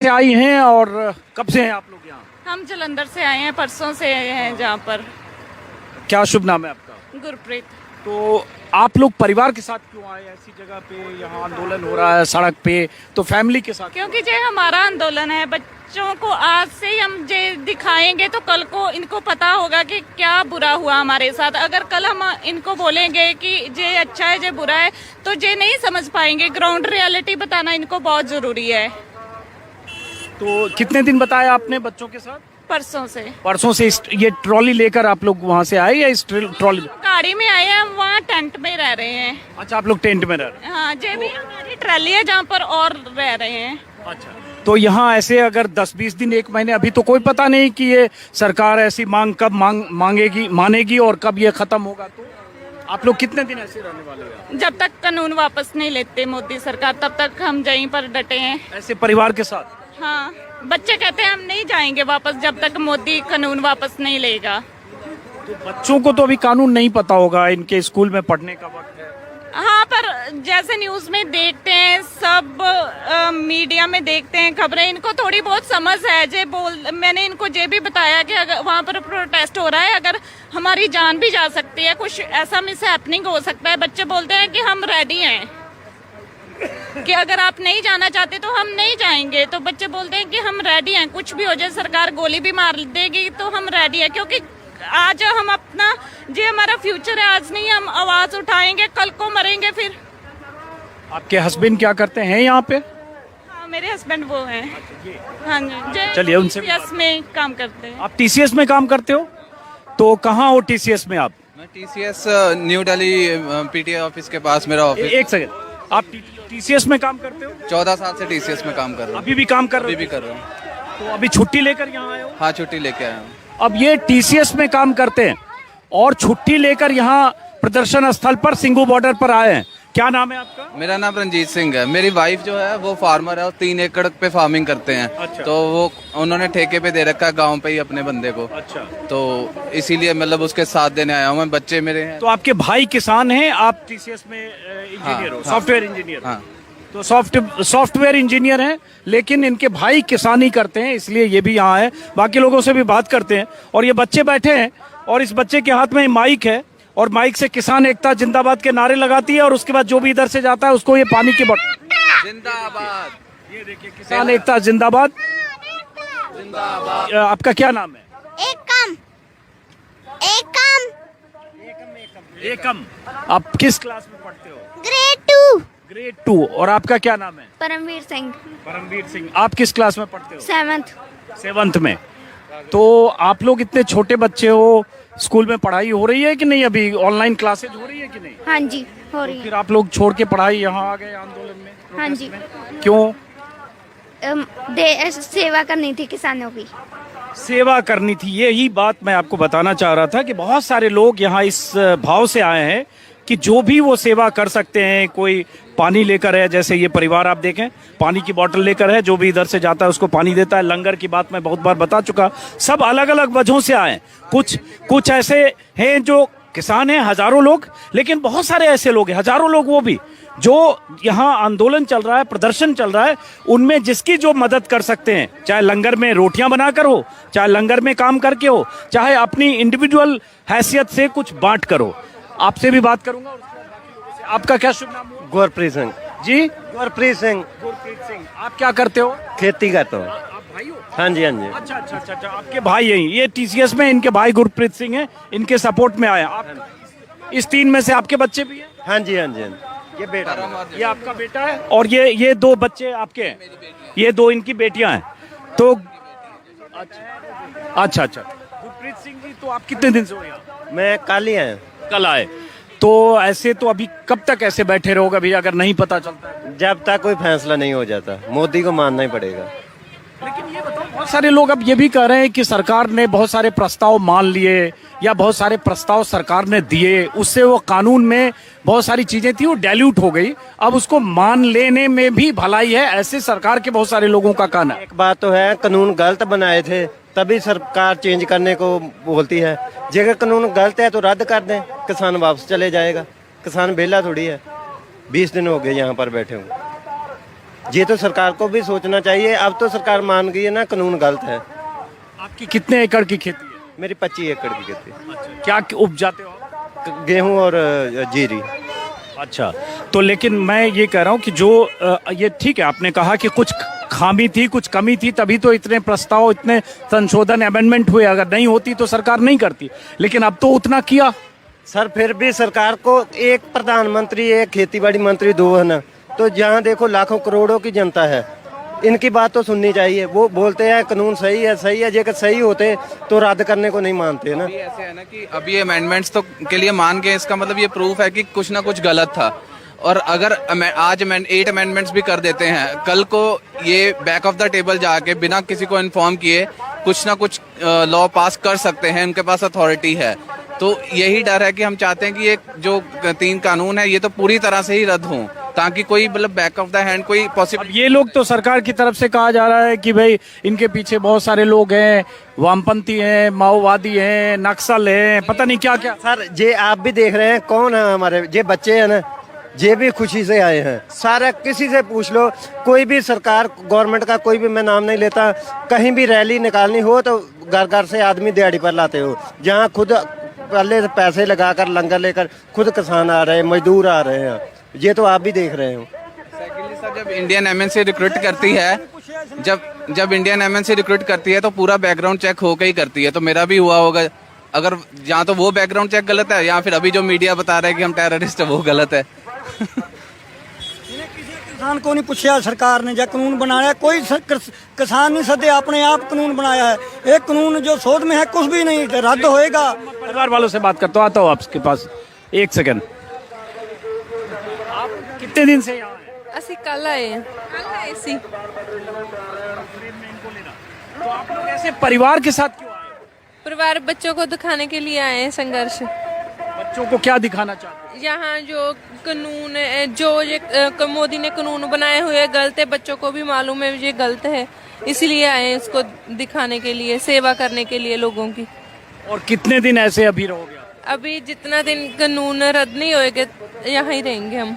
से आई हैं और कब से हैं आप लोग यहाँ? हम जलंधर से आए हैं, परसों से आए हैं जहाँ पर। क्या शुभ नाम है आपका? गुरप्रीत। तो आप लोग परिवार के साथ क्यों आए ऐसी जगह पे? यहाँ आंदोलन हो रहा है सड़क पे, तो फैमिली के साथ? क्योंकि ये हमारा आंदोलन है। बच्चों को आज से ही हम ये दिखाएंगे तो कल को इनको पता होगा कि क्या बुरा हुआ हमारे साथ। अगर कल हम इनको बोलेंगे कि ये अच्छा है ये बुरा है तो ये नहीं समझ पाएंगे। ग्राउंड रियलिटी बताना इनको बहुत जरूरी है। तो कितने दिन बताया आपने बच्चों के साथ? परसों से। परसों से ये ट्रॉली लेकर आप लोग वहाँ से आए या इस ट्रॉली? गाड़ी में आए हैं, वहाँ टेंट में रह रहे हैं। अच्छा, आप लोग टेंट में रह रहे हैं? हाँ, ये भी हमारी ट्रैली है जहाँ पर और रह रहे हैं। अच्छा, तो यहाँ ऐसे अगर 10-20 दिन, एक महीने, अभी तो कोई पता नहीं कि ये सरकार ऐसी मांग कब मानेगी और कब ये खत्म होगा, तो आप लोग कितने दिन ऐसे रहने वाले हैं? जब तक कानून वापस नहीं लेते मोदी सरकार तब तक हम यहीं पर डटे हैं। ऐसे परिवार के साथ? हाँ, बच्चे कहते हैं हम नहीं जाएंगे वापस जब तक मोदी कानून वापस नहीं लेगा। तो बच्चों को तो अभी कानून नहीं पता होगा, इनके स्कूल में पढ़ने का वक्त है। हाँ, पर जैसे न्यूज में देखते हैं, सब मीडिया में देखते हैं खबरें, इनको थोड़ी बहुत समझ है। मैंने इनको ये भी बताया कि अगर वहाँ पर प्रोटेस्ट हो रहा है, अगर हमारी जान भी जा सकती है, कुछ ऐसा मिस हैपनिंग हो सकता है। बच्चे बोलते हैं कि हम रेडी हैं, कि अगर आप नहीं जाना चाहते तो हम नहीं जाएंगे। तो बच्चे बोलते हैं कि हम रेडी हैं, कुछ भी हो जाए, सरकार गोली भी मार देगी तो हम रेडी हैं। क्योंकि आज हम अपना, ये हमारा फ्यूचर है, आज नहीं हम आवाज उठाएंगे कल को मरेंगे फिर। आपके हस्बैंड क्या करते हैं यहाँ पे? हाँ, मेरे हस्बैंड वो हैं। हाँ जी, चलिए उनसे TCS में काम करते हैं। आप TCS में काम करते हो? तो कहाँ हो TCS में आप? मैं TCS new Delhi PTA office के पास मेरा ऑफिस। एक सेकंड, आप TCS में काम करते हो? 14 साल से TCS में काम कर रहा हूँ। अभी भी काम कर रहे अभी हो? भी कर रहा हूँ। तो अभी छुट्टी लेकर यहाँ आए हो? हाँ, छुट्टी लेके आया हूँ। अब ये TCS में काम करते हैं और छुट्टी लेकर यहाँ प्रदर्शन स्थल पर सिंगू बॉर्डर पर आए हैं। क्या नाम है आपका? मेरा नाम रंजीत सिंह है। मेरी वाइफ जो है वो फार्मर है और 3 एकड़ पे फार्मिंग करते हैं। अच्छा। तो वो उन्होंने ठेके पे दे रखा है गांव पे ही अपने बंदे को। अच्छा, तो इसीलिए मतलब उसके साथ देने आया हूँ मैं। बच्चे मेरे हैं। तो आपके भाई किसान हैं, आप TCS में इंजीनियर हो, हाँ, सॉफ्टवेयर इंजीनियर? हाँ। तो सॉफ्टवेयर इंजीनियर हैं, लेकिन इनके भाई किसानी करते हैं, इसलिए ये भी यहाँ है। बाकी लोगों से भी बात करते हैं। और ये बच्चे बैठे हैं और इस बच्चे के हाथ में माइक है और माइक से किसान एकता जिंदाबाद के नारे लगाती है और उसके बाद जो भी इधर से जाता है उसको ये पानी की बोतल। जिंदाबाद। ये देखिए, किसान एकता जिंदाबाद। जिंदाबाद। आपका क्या नाम है? एकम। एकम। आप किस क्लास में पढ़ते हो? ग्रेड 2। और आपका क्या नाम है? परमवीर सिंह। परमवीर सिंह। आप किस क्लास में पढ़ते हो? 7th में। तो आप लोग इतने छोटे बच्चे हो, स्कूल में पढ़ाई हो रही है कि नहीं? अभी ऑनलाइन क्लासेज हो रही है कि नहीं? हाँ जी, हो रही फिर है। आप लोग छोड़ के पढ़ाई यहाँ आ गए आंदोलन में? हाँ जी। क्यों? सेवा करनी थी किसानों की। सेवा करनी थी, यही बात मैं आपको बताना चाह रहा था कि बहुत सारे लोग यहाँ इस भाव से आए हैं कि जो भी वो सेवा कर सकते हैं। कोई पानी लेकर है, जैसे ये परिवार आप देखें, पानी की बोतल लेकर है, जो भी इधर से जाता है उसको पानी देता है। लंगर की बात मैं बहुत बार बता चुका। सब अलग अलग वजहों से आए। कुछ ऐसे हैं जो किसान हैं, हजारों लोग, लेकिन बहुत सारे ऐसे लोग हैं, हजारों लोग वो भी, जो यहाँ आंदोलन चल रहा है, प्रदर्शन चल रहा है, उनमें जिसकी जो मदद कर सकते हैं, चाहे लंगर में रोटियां बनाकर हो, चाहे लंगर में काम करके हो, चाहे अपनी इंडिविजुअल हैसियत से कुछ बांट करो। आपसे भी बात करूंगा और उसके बाद बाकी लोगों से। आपका क्या शुभ नाम है? गुरप्रीत सिंह। जी, गुरप्रीत सिंह। गुरप्रीत सिंह। आप क्या करते हो? खेती करता हूँ। आप भाई हो? हाँ जी, हाँ जी। अच्छा, आपके भाई हैं ये TCS में, इनके भाई गुरप्रीत सिंह हैं, इनके सपोर्ट में आए आप। इस 3 में से आपके बच्चे भी हैं? हाँ जी, हाँ जी, हाँ जी। ये बेटा है। ये आपका बेटा है और ये 2 बच्चे आपके हैं? ये 2 इनकी बेटियां हैं। तो अच्छा, गुरप्रीत सिंह जी, तो आप कितने दिन से हो यहाँ? मैं कल ही आया। कल आए। तो ऐसे तो अभी कब तक ऐसे बैठे रहोगे अभी, अगर नहीं पता चलता है? जब तक कोई फैसला नहीं हो जाता, मोदी को मानना ही पड़ेगा। लेकिन ये बताओ, बहुत सारे लोग अब ये भी कह रहे हैं कि सरकार ने बहुत सारे प्रस्ताव मान लिए या बहुत सारे प्रस्ताव सरकार ने दिए, उससे वो कानून में बहुत सारी चीजें थी वो डाइल्यूट हो गई, अब उसको मान लेने में भी भलाई है, ऐसे सरकार के बहुत सारे लोगों का कहना है। एक बात तो है, कानून गलत बनाए थे तभी सरकार चेंज करने को बोलती है। जेकर कानून गलत है तो रद्द कर दें, किसान वापस चले जाएगा। किसान बेला थोड़ी है। 20 दिन हो गए यहाँ पर बैठे हूँ। ये तो सरकार को भी सोचना चाहिए। अब तो सरकार मान गई है ना कानून गलत है। आपकी कितने एकड़ की खेती है? मेरी 25 एकड़ की खेती है। क्या उपजाते हो आप? गेहूं और जीरी। अच्छा, तो लेकिन मैं ये कह रहा हूँ कि जो ये ठीक है, आपने कहा कि कुछ खामी थी, कुछ कमी थी, तभी तो इतने प्रस्ताव, इतने संशोधन, अमेंडमेंट हुए। अगर नहीं होती तो सरकार नहीं करती, लेकिन अब तो उतना किया। सर फिर भी सरकार को एक प्रधानमंत्री, एक खेतीबाड़ी मंत्री, 2 है ना, तो जहाँ देखो लाखों करोड़ों की जनता है, इनकी बात तो सुननी चाहिए। वो बोलते हैं कानून सही है, जेकर सही होते तो रद्द करने को नहीं मानते ना। अभी ऐसे है ना कि अभी अमेंडमेंट्स तो के लिए मान के, इसका मतलब ये प्रूफ है कि कुछ ना कुछ गलत था। और अगर आज 8 अमेंडमेंट्स भी कर देते हैं, कल को ये बैक ऑफ द टेबल जाके बिना किसी को इन्फॉर्म किए कुछ ना कुछ लॉ पास कर सकते हैं, उनके पास अथॉरिटी है। तो यही डर है कि हम चाहते हैं कि ये जो 3 कानून है ये तो पूरी तरह से ही रद्द हों, ताकि कोई मतलब बैक ऑफ द हैंड कोई पॉसिबल। ये लोग तो सरकार की तरफ से कहा जा रहा है कि भाई इनके पीछे बहुत सारे लोग हैं, वामपंथी हैं, माओवादी हैं, नक्सल हैं, पता नहीं क्या क्या। सर ये आप भी देख रहे हैं कौन है हमारे ये बच्चे हैं ना, ये भी खुशी से आए हैं। सारा किसी से पूछ लो, कोई भी सरकार गवर्नमेंट का कोई भी, मैं नाम नहीं लेता, कहीं भी रैली निकालनी हो तो घर घर से आदमी दिहाड़ी पर लाते हो। जहाँ खुद पहले पैसे लगाकर लंगर लेकर खुद किसान आ रहे हैं, मजदूर आ रहे हैं, ये तो आप भी देख रहे हो। सेकेंडली सर, जब इंडियन एमएनसी रिक्रूट करती है, जब इंडियन एमएनसी रिक्रूट करती है तो पूरा बैकग्राउंड चेक होकर ही करती है। तो मेरा भी हुआ होगा, अगर या तो वो बैकग्राउंड चेक गलत है या फिर अभी जो मीडिया बता रहा है कि हम टेररिस्ट है वो गलत है। किसान को नहीं पूछा सरकार ने, जो कानून बनाया कोई किसान नहीं सदे, अपने आप कानून बनाया है। एक कानून जो सोच में है कुछ भी नहीं रद्द होएगा। परिवार वालों से बात करता हूँ, आता हूँ आपके पास, एक सेकंड। आप कितने दिन से यहाँ हैं? ਅਸੀਂ ਕੱਲ ਆਏ ਸੀ। तो आप लोग ऐसे परिवार के साथ क्यों आए? परिवार बच्चों को दिखाने के लिए आए हैं संघर्ष। बच्चों को क्या दिखाना चाहते हैं? यहाँ जो कानून जो ये मोदी ने कानून बनाए हुए गलत है, बच्चों को भी मालूम है ये गलत है, इसलिए आए हैं इसको दिखाने के लिए, सेवा करने के लिए लोगों की। और कितने दिन ऐसे अभी रहोगे आप? अभी जितना दिन कानून रद्द नहीं होएगा यहाँ ही रहेंगे हम।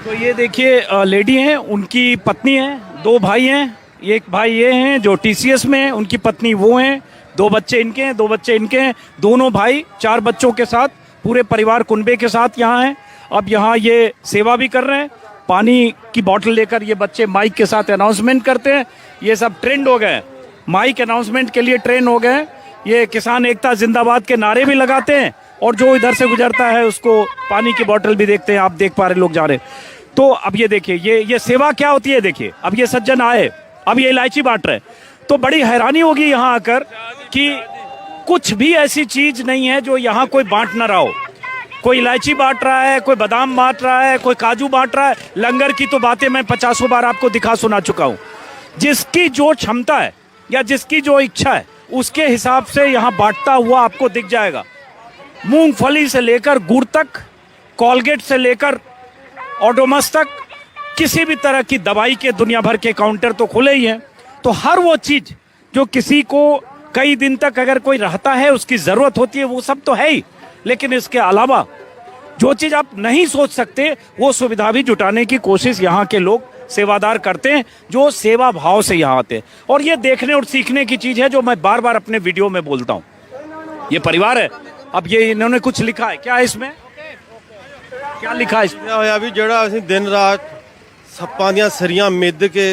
तो ये देखिए लेडी हैं, उनकी पत्नी है, 2 भाई हैं, एक भाई ये हैं जो टीसीएस में हैं, उनकी पत्नी वो हैं, 2 बच्चे इनके हैं, 2 बच्चे इनके हैं, दोनों भाई 4 बच्चों के साथ, पूरे परिवार कुनबे के साथ यहाँ हैं। अब यहाँ ये सेवा भी कर रहे हैं, पानी की बोतल लेकर ये बच्चे माइक के साथ अनाउंसमेंट करते हैं। ये सब ट्रेंड हो गए, माइक अनाउंसमेंट के लिए ट्रेंड हो गए। ये किसान एकता जिंदाबाद के नारे भी लगाते हैं और जो इधर से गुजरता है उसको पानी की बोतल भी देखते हैं। आप देख पा रहे लोग जा रहे। तो अब ये देखिए, ये सेवा क्या होती है। देखिए अब ये सज्जन आए, अब ये इलायची बांट रहे, तो बड़ी हैरानी होगी यहाँ आकर कि कुछ भी ऐसी चीज नहीं है जो यहाँ कोई बांट ना रहा हो। कोई इलायची बांट रहा है, कोई बादाम बांट रहा है, कोई काजू बांट रहा है। लंगर की तो बातें मैं 50 बार आपको दिखा सुना चुका हूँ। जिसकी जो क्षमता है या जिसकी जो इच्छा है उसके हिसाब से यहाँ बांटता हुआ आपको दिख जाएगा। मूंगफली से लेकर गुड़ तक, कोलगेट से लेकर ओडोमस तक, किसी भी तरह की दवाई के दुनिया भर के काउंटर तो खुले ही हैं। तो हर वो चीज जो किसी को कई दिन तक अगर कोई रहता है उसकी जरूरत होती है, वो सब तो है ही, लेकिन इसके अलावा जो चीज आप नहीं सोच सकते वो सुविधा भी जुटाने की कोशिश यहाँ के लोग सेवादार करते हैं, जो सेवा भाव से यहाँ आते हैं। और ये देखने और सीखने की चीज है जो मैं बार बार अपने वीडियो में बोलता हूँ। ये परिवार है, अब ये इन्होंने कुछ लिखा है, क्या है इसमें, क्या लिखा है इसमें? ਹੋਇਆ ਵੀ ਜਿਹੜਾ ਅਸੀਂ ਦਿਨ ਰਾਤ ਸੱਪਾਂ ਦੀਆਂ ਸਰੀਆਂ ਮਿੱਧ के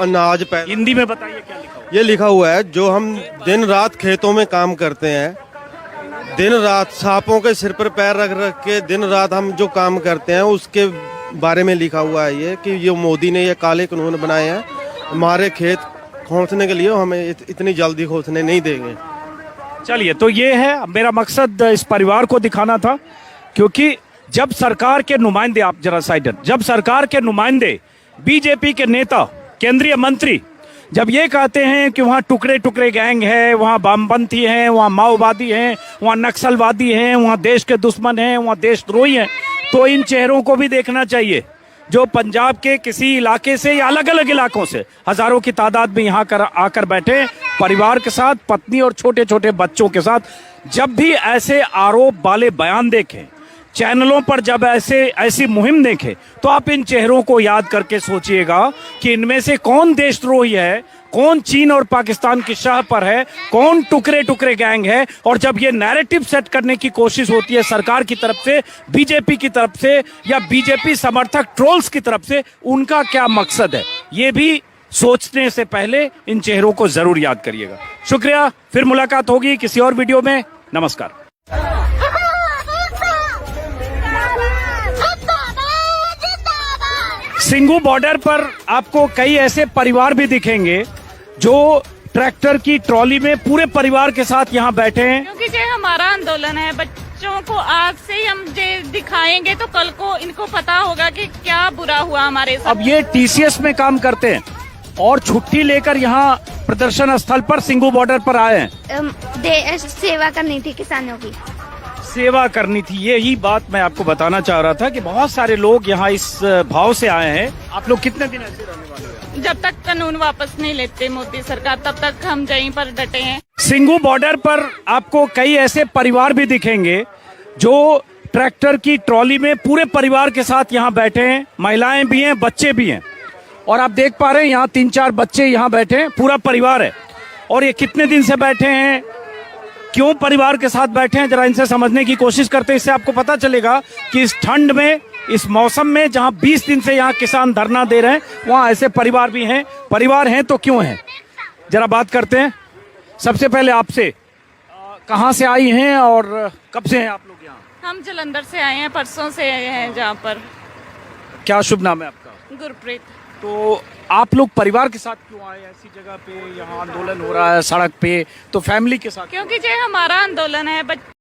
अनाज पैदा। हिंदी में बताइए क्या लिखा हुआ है? ये लिखा हुआ है जो हम दिन रात खेतों में काम करते हैं, दिन रात सांपों के सिर पर पैर रख रख के दिन रात हम जो काम करते हैं उसके बारे में लिखा हुआ है। ये कि ये मोदी ने ये काले कानून बनाए हैं, हमारे खेत खोसने के लिए हमें इतनी जल्दी खोसने नहीं देंगे। चलिए, तो ये है मेरा मकसद, इस परिवार को दिखाना था। क्योंकि जब सरकार के नुमाइंदे, आप जरा साइड, जब सरकार के नुमाइंदे, बीजेपी के नेता, केंद्रीय मंत्री जब ये कहते हैं कि वहाँ टुकड़े टुकड़े गैंग है, वहाँ वामपंथी हैं, वहाँ माओवादी हैं, वहाँ नक्सलवादी हैं, वहाँ देश के दुश्मन हैं, वहाँ देशद्रोही हैं, तो इन चेहरों को भी देखना चाहिए जो पंजाब के किसी इलाके से या अलग अलग इलाकों से हजारों की तादाद में यहाँ आकर बैठे परिवार के साथ, पत्नी और छोटे छोटे बच्चों के साथ। जब भी ऐसे आरोप वाले बयान देखें, चैनलों पर जब ऐसी मुहिम देखें तो आप इन चेहरों को याद करके सोचिएगा कि इनमें से कौन देशद्रोही है, कौन चीन और पाकिस्तान की शाह पर है, कौन टुकड़े टुकड़े गैंग है। और जब ये नैरेटिव सेट करने की कोशिश होती है सरकार की तरफ से, बीजेपी की तरफ से या बीजेपी समर्थक ट्रोल्स की तरफ से, उनका क्या मकसद है, ये भी सोचने से पहले इन चेहरों को जरूर याद करिएगा। शुक्रिया, फिर मुलाकात होगी किसी और वीडियो में। नमस्कार। सिंघू बॉर्डर पर आपको कई ऐसे परिवार भी दिखेंगे जो ट्रैक्टर की ट्रॉली में पूरे परिवार के साथ यहाँ बैठे हैं। क्योंकि ये हमारा आंदोलन है। बच्चों को आज से ही हम ये दिखाएंगे तो कल को इनको पता होगा कि क्या बुरा हुआ हमारे साथ। अब ये टीसीएस में काम करते हैं और छुट्टी लेकर यहाँ प्रदर्शन स्थल पर सिंघू बॉर्डर पर आए हैं। सेवा करनी थी किसानों की। सेवा करनी थी, यही बात मैं आपको बताना चाह रहा था कि बहुत सारे लोग यहाँ इस भाव से आए हैं। आप लोग कितने दिन ऐसे रहने वाले हैं? जब तक कानून वापस नहीं लेते मोदी सरकार तब तक हम यहीं पर डटे हैं। सिंघू बॉर्डर पर आपको कई ऐसे परिवार भी दिखेंगे जो ट्रैक्टर की ट्रॉली में पूरे परिवार के साथ यहाँ बैठे हैं। महिलाएं भी हैं, बच्चे भी हैं। और आप देख पा रहे हैं यहाँ 3-4 बच्चे यहाँ बैठे हैं, पूरा परिवार है। और ये कितने दिन से बैठे हैं, क्यों परिवार के साथ बैठे हैं, जरा इनसे समझने की कोशिश करते हैं। इससे आपको पता चलेगा कि इस ठंड में, इस मौसम में जहां 20 दिन से यहाँ किसान धरना दे रहे हैं, वहां ऐसे परिवार भी हैं। परिवार हैं तो क्यों हैं, जरा बात करते हैं। सबसे पहले आपसे, कहाँ से आई हैं और कब से हैं आप लोग यहाँ? हम जलंधर से आए हैं, परसों से आए हैं जहाँ पर। क्या शुभ नाम है आपका? गुरप्रीत। तो आप लोग परिवार के साथ क्यों आए ऐसी जगह पे, यहाँ आंदोलन हो रहा है सड़क पे, तो फैमिली के साथ? क्योंकि ये हमारा आंदोलन है।